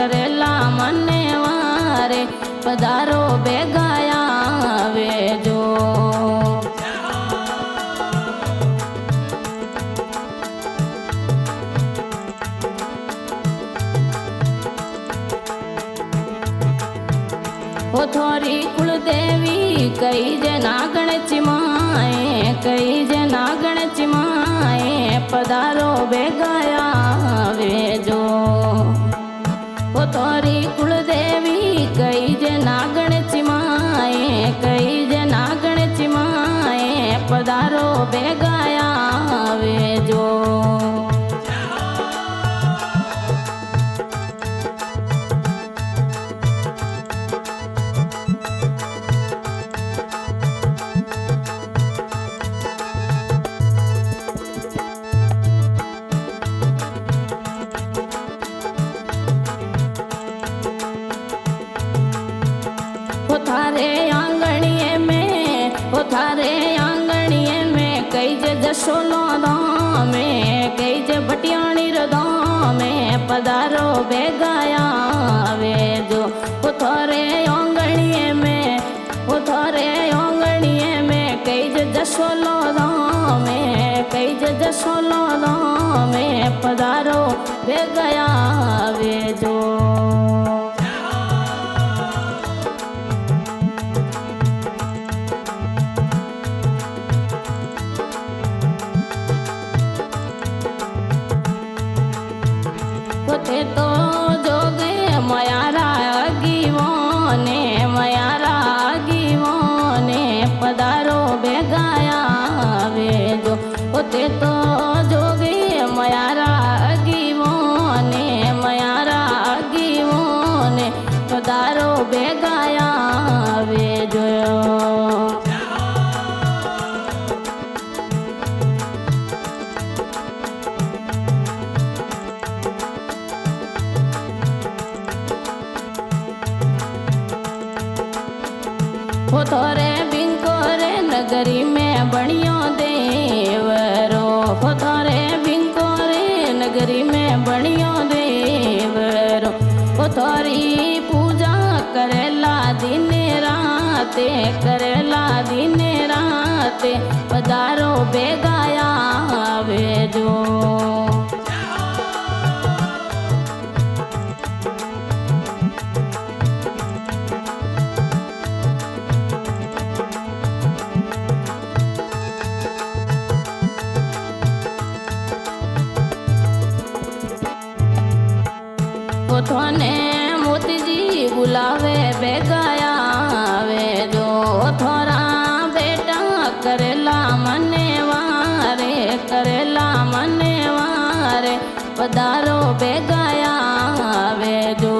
કરેલા મને વારે પધારો ભેગા આવેજો. થોરી કુળદેવી કઈ જે નાગણ ચિમાએ કઈ જે નાગણ ચિમાએ પધારો ભેગા આવેજો. થોરી કુળદેવી કઈ જે નાગણ ચિમાએ કઈ જે નાગણ ચિમાએ પધારો ભેગા આવેજો. थारे आंगणिए में कई जे जसोलो धामे कई जे भटियाणी रधामे पधारो भेगा आवेजो. थारे आंगणिए में कई जे जसोलो धामे कई जे जसोलो धामे पधारो भेगा आवेजो. तो जोगे मयारा गीवोने पधारो भेगा आवेजो. ते तो जोगे मयारा गीवोने पधारो भेगा आवेजो. थोरे बिंकोरे नगरी में बणियो देवरो. थोरे बिंकोरे नगरी में बणियो देवरो. थोरी पूजा करेला दिन राते पधारो भेगा आवेजो. थोने मोती जी बुलावे भेगा आवेजो. थोरा बेटा करेला मने वारे पधारो भेगा आवेजो.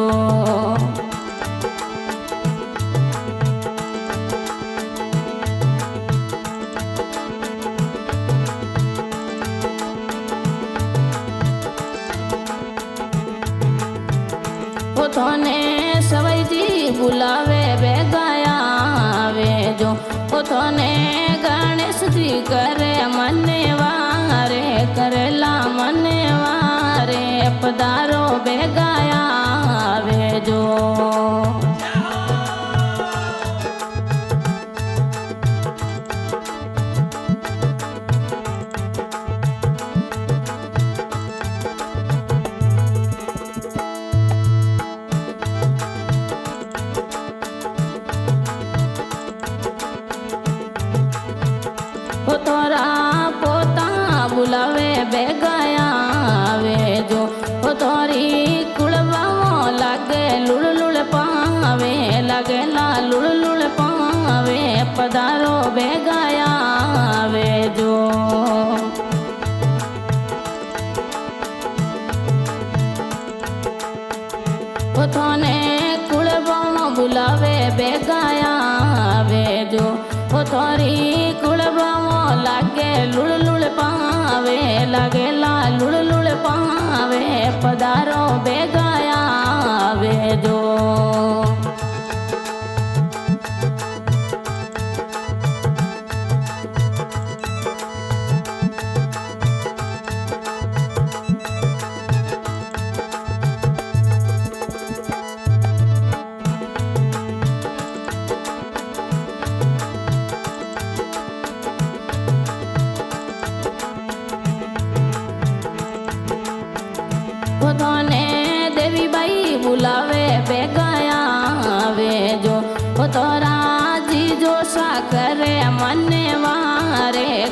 थोने सवई जी बुलावे भेगा आवेजो. थोने गणेश जी करे मने वारे करेला मने वारे पधारो भेगा आवेजो. तोरा पोता बुलावे भेगा आवेजो. तोरी कुड़वाओ लागे लुड़ पावे लुड़ पावे पधारो भेगा आवेजो. थोने कुड़वाओ बुलावे भेगा आवेजो. थोरी कुड़वाओ लागे लुड़ पावे लुड़ पावे पधारो भेगा आवेजो.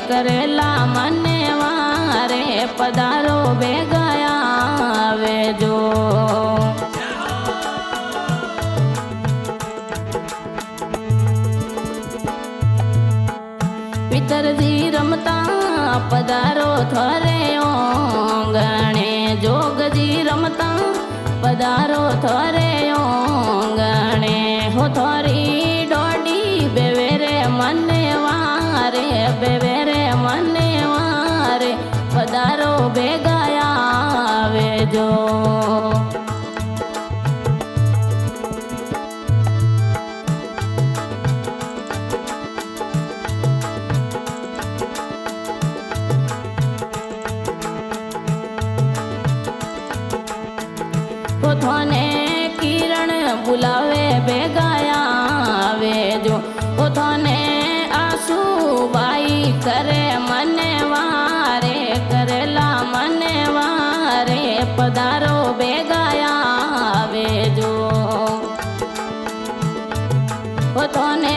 કરેલા મને વારે પધારો ભેગા આવેજો. પિતરજી રમતા પધારો થરે ઓંગણે, જોગજી રમતા પધારો થરે ઓંગણે. હો થોરી દોડી બેવેરે મને વારે, બેવેરે મને વારે પધારો ભેગા આવેજો. પોથોને કિરણ બોલાવે ભેગા આવેજો. પોથોને આંસુબાઈ કરે મને વારે, કરેલા મને વારે પધારો ભેગા આવેજો. પોથોને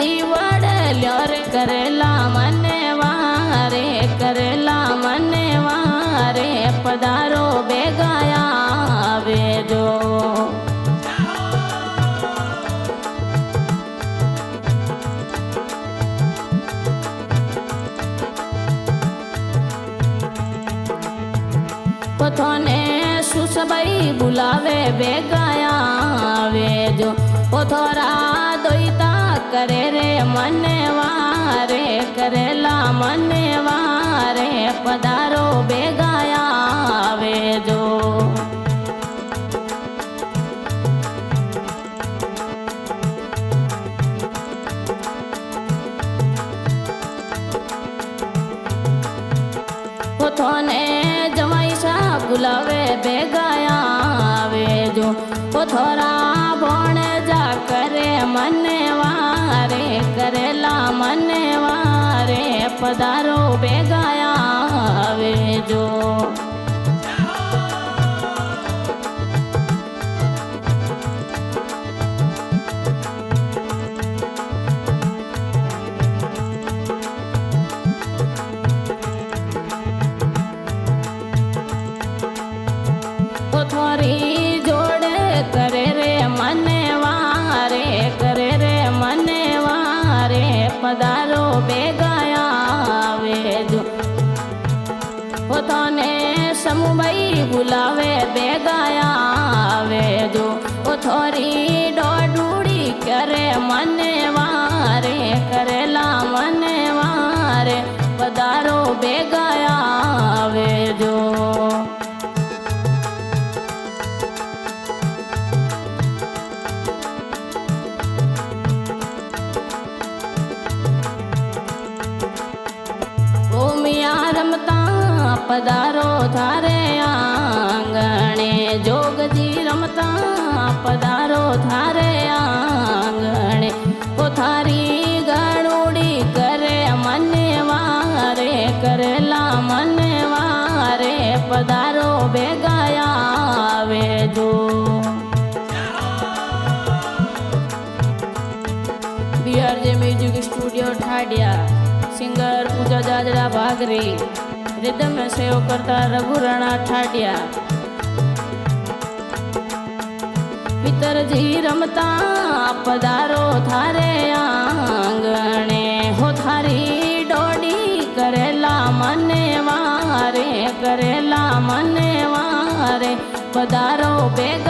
દીવડ લ્યો રે કરેલા મને વારે, કરેલા મને વારે પધારો ભેગા આવેજો. પોથોને સુસબાઈ બોલાવે ભેગા આવેજો. પોથોરા દોઈતા કરે રે મને વારે, કરેલા મને વારે પધારો ભેગા આવેજો. પોથોને જમાઈ સા બોલાવે ભેગા આવેજો. પોથોરા ભણ જા કરે મને વારે, કરેલા મને વારે પધારો ભેગા આવેજો. થોરી જોડે કરે રે મને વારે, કરે રે મને વારે પધારો ભેગા આવેજો. પોતાને સમુભાઈ બોલાવે ભેગા આવેજો. થોરી દોડુડી કરે મને વારે, કરેલા મને વારે પધારો ભેગા આવેજો. રમતા પધારો થારે આંગણે, જોગજી રમતા પધારો થારે આંગણે. પોથારી ગણુડી કરે મને વારે, કરેલા મને વારે પધારો ભેગા આવેજો. બીઆરજે મ્યુઝિક સ્ટુડિયો ઠાડિયા. સિંગર પૂજા જાજરા ભાગરી. रिदम में सेव करता रघु राणा ठाडिया. पितरजी रमता पधारो थारे आंगणे, हो थारी डोडी करेला મને વારે, કરેલા મને વારે પધારો ભેગા